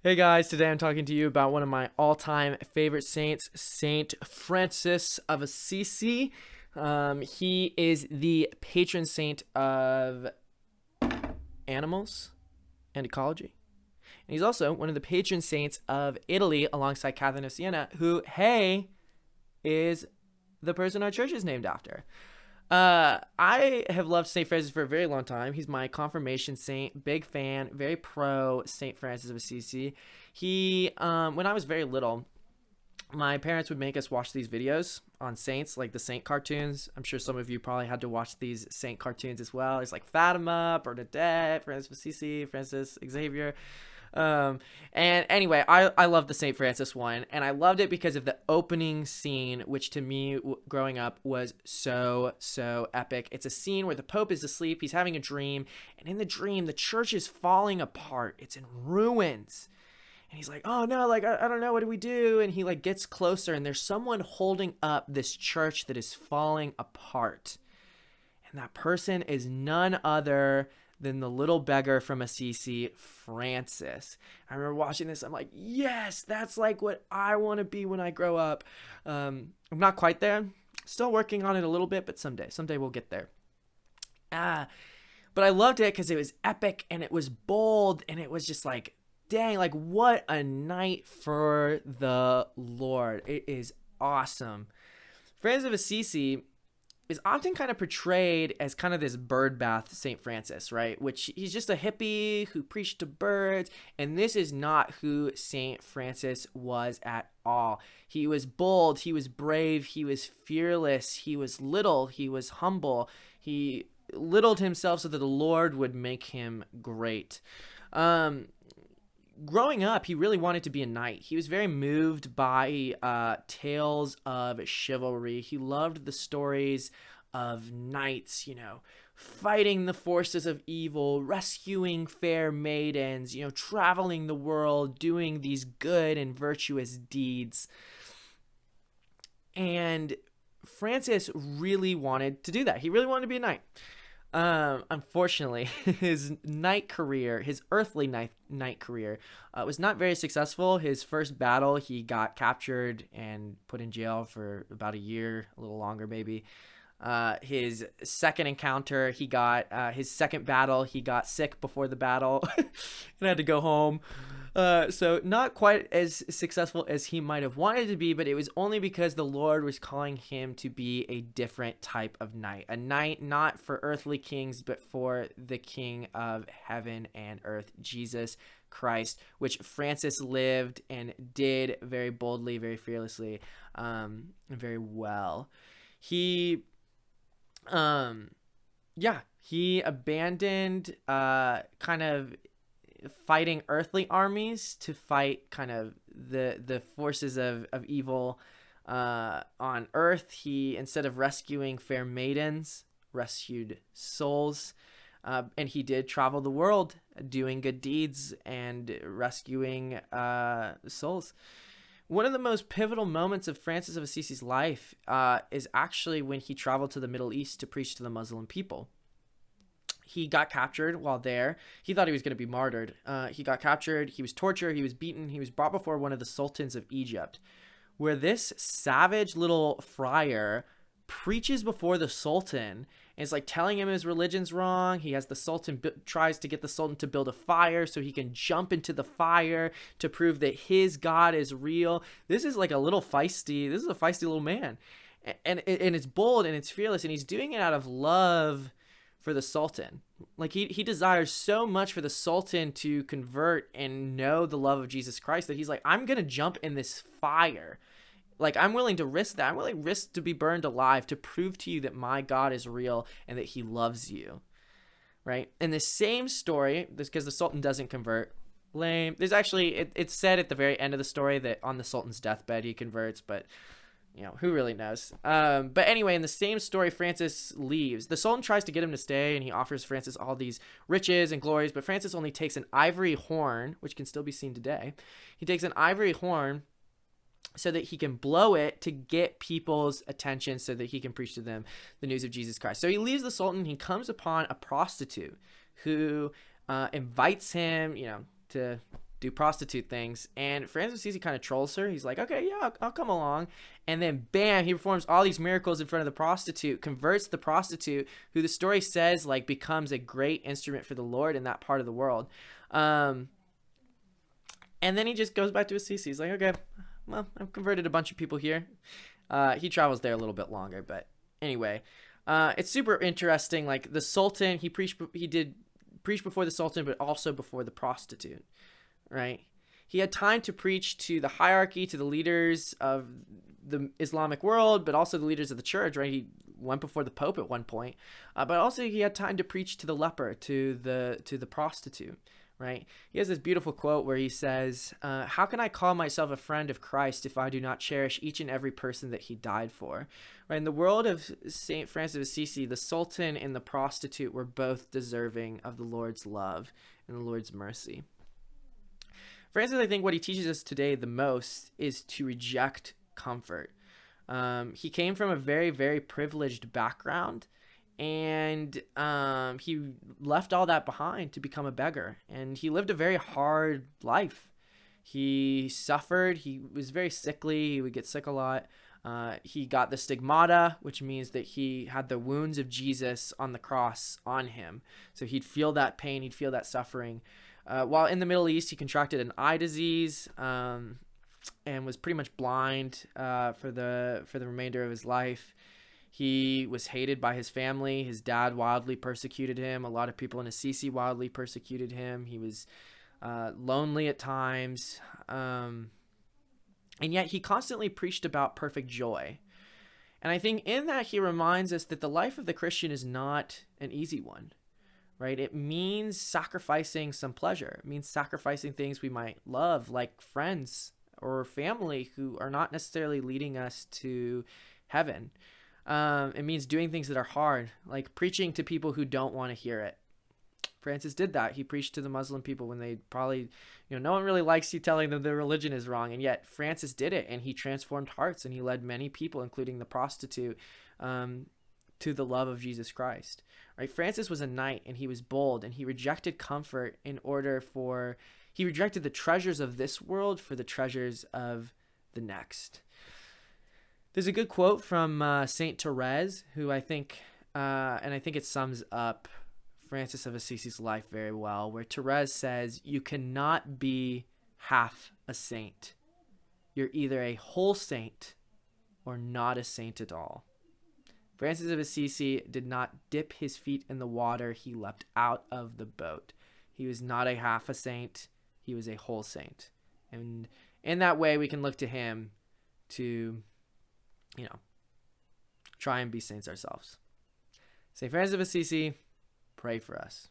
Hey guys, today I'm talking to you about one of my all-time favorite saints, Saint Francis of Assisi. He is the patron saint of animals and ecology. And he's also one of the patron saints of Italy alongside Catherine of Siena, who, hey, is the person our church is named after. I have loved St. Francis for a very long time. He's my confirmation saint, big fan, very pro St. Francis of Assisi. When I was very little, my parents would make us watch these videos on saints, like the saint cartoons. I'm sure some of you probably had to watch these saint cartoons as well. There's like Fatima, Bernadette, Francis of Assisi, Francis Xavier. And anyway, I love the St. Francis one, and I loved it because of the opening scene, which to me growing up was so epic. It's a scene where the Pope is asleep, he's having a dream, and in the dream the church is falling apart. It's in ruins. And he's like, oh no, like, I don't know, what do we do? And he like gets closer, and there's someone holding up this church that is falling apart. And that person is none other than the little beggar from Assisi, Francis. I remember watching this. I'm like, yes, that's like what I want to be when I grow up. I'm not quite there. Still working on it a little bit, but someday we'll get there. But I loved it because it was epic and it was bold and it was just like, dang, like what a night for the Lord. It is awesome. Francis of Assisi is often kind of portrayed as kind of this birdbath St. Francis, right? Which he's just a hippie who preached to birds, and this is not who St. Francis was at all. He was bold, he was brave, he was fearless, he was little, he was humble, he littled himself so that the Lord would make him great. Growing up, he really wanted to be a knight. He was very moved by tales of chivalry. He loved the stories of knights, fighting the forces of evil, rescuing fair maidens, traveling the world, doing these good and virtuous deeds. And Francis really wanted to do that. He really wanted to be a knight. Unfortunately, his earthly knight career, was not very successful. His first battle, he got captured and put in jail for about a year, a little longer maybe. His second encounter, his second battle, he got sick before the battle and had to go home. So not quite as successful as he might have wanted to be, but it was only because the Lord was calling him to be a different type of knight. A knight not for earthly kings, but for the King of heaven and earth, Jesus Christ, which Francis lived and did very boldly, very fearlessly, and very well. He abandoned kind of fighting earthly armies to fight kind of the forces of evil on earth. He, instead of rescuing fair maidens, rescued souls. And he did travel the world doing good deeds and rescuing souls. One of the most pivotal moments of Francis of Assisi's life is actually when he traveled to the Middle East to preach to the Muslim people. He got captured while there. He thought he was going to be martyred. He got captured. He was tortured. He was beaten. He was brought before one of the sultans of Egypt, where this savage little friar preaches before the sultan and is like telling him his religion's wrong. He has the sultan tries to get the sultan to build a fire so he can jump into the fire to prove that his God is real. This is like a little feisty. This is a feisty little man, and it's bold and it's fearless, and he's doing it out of love for the sultan. Like he desires so much for the sultan to convert and know the love of Jesus Christ that he's like, I'm gonna jump in this fire. Like, I'm willing to risk that. I'm willing to risk to be burned alive to prove to you that my God is real and that he loves you, right? In the same story, because the sultan doesn't convert, lame. There's actually, it's said at the very end of the story that on the sultan's deathbed he converts, but who really knows? But anyway, in the same story, Francis leaves. The sultan tries to get him to stay, and he offers Francis all these riches and glories, but Francis only takes an ivory horn, which can still be seen today. He takes an ivory horn so that he can blow it to get people's attention so that he can preach to them the news of Jesus Christ. So he leaves the sultan. He comes upon a prostitute who invites him, to do prostitute things. And Francis of Assisi kind of trolls her. He's like, okay, yeah, I'll come along. And then bam, he performs all these miracles in front of the prostitute, converts the prostitute, who the story says like becomes a great instrument for the Lord in that part of the world. And then he just goes back to Assisi. He's like, okay, well, I've converted a bunch of people here. He travels there a little bit longer, but anyway, it's super interesting. Like the Sultan, he did preach before the Sultan, but also before the prostitute, right? He had time to preach to the hierarchy, to the leaders of the Islamic world, but also the leaders of the church, right? He went before the Pope at one point, but also he had time to preach to the leper, to the prostitute, right? He has this beautiful quote where he says, how can I call myself a friend of Christ if I do not cherish each and every person that he died for? Right? In the world of St. Francis of Assisi, the Sultan and the prostitute were both deserving of the Lord's love and the Lord's mercy. Francis, I think what he teaches us today the most is to reject comfort. He came from a very, very privileged background, and he left all that behind to become a beggar. And he lived a very hard life. He suffered. He was very sickly. He would get sick a lot. He got the stigmata, which means that he had the wounds of Jesus on the cross on him. So he'd feel that pain. He'd feel that suffering. While in the Middle East, he contracted an eye disease and was pretty much blind for the remainder of his life. He was hated by his family. His dad wildly persecuted him. A lot of people in Assisi wildly persecuted him. He was lonely at times. And yet he constantly preached about perfect joy. And I think in that he reminds us that the life of the Christian is not an easy one, right? It means sacrificing some pleasure. It means sacrificing things we might love, like friends or family who are not necessarily leading us to heaven. It means doing things that are hard, like preaching to people who don't want to hear it. Francis did that. He preached to the Muslim people when they probably, no one really likes you telling them their religion is wrong. And yet Francis did it, and he transformed hearts, and he led many people, including the prostitute, to the love of Jesus Christ. Right? Francis was a knight, and he was bold, and he rejected comfort he rejected the treasures of this world for the treasures of the next. There's a good quote from Saint Therese, who I think it sums up Francis of Assisi's life very well, where Therese says, you cannot be half a saint. You're either a whole saint or not a saint at all. Francis of Assisi did not dip his feet in the water. He leapt out of the boat. He was not a half a saint. He was a whole saint. And in that way, we can look to him to, try and be saints ourselves. St. Francis of Assisi, pray for us.